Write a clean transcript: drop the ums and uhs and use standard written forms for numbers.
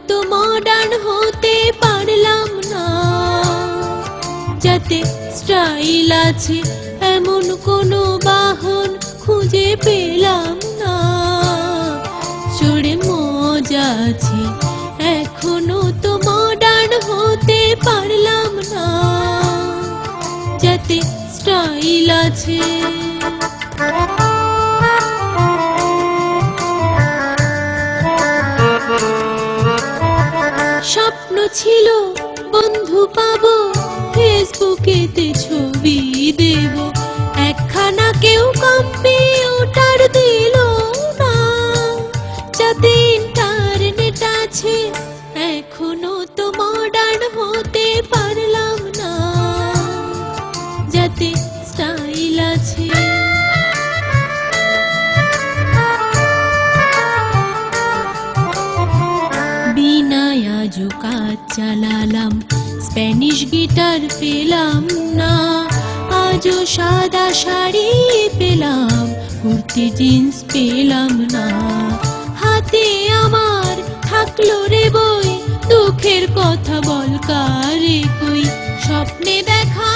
তো মডার্ন হতে পারলাম না। যাতে স্টাইল আছে এমন কোনো বাহন খুঁজে পেলাম না। চড়ে মজা আছে এখনো তো মডার্ন হতে পারলাম না। যাতে স্টাইল আছে। স্বপ্ন ছিল বন্ধু পাবো, ফেসবুকেতে ছবি দেব, একখানা কেউ কম্পিউটার দিল না। যাতে ইন্টারনেট আছে এখনো তো মডার্ন হতে পারলাম না। যাতে স্টাইল আছে। বিনায় আজও কাজ চালালাম, স্প্যানিশ গিটার পেলাম না। আজও সাদা শাড়ি পেলাম, কুর্তি জিন্স পেলাম না। হাতে আমার থাকলো রে বই, দুঃখের কথা বল কারে কই। স্বপ্নে দেখা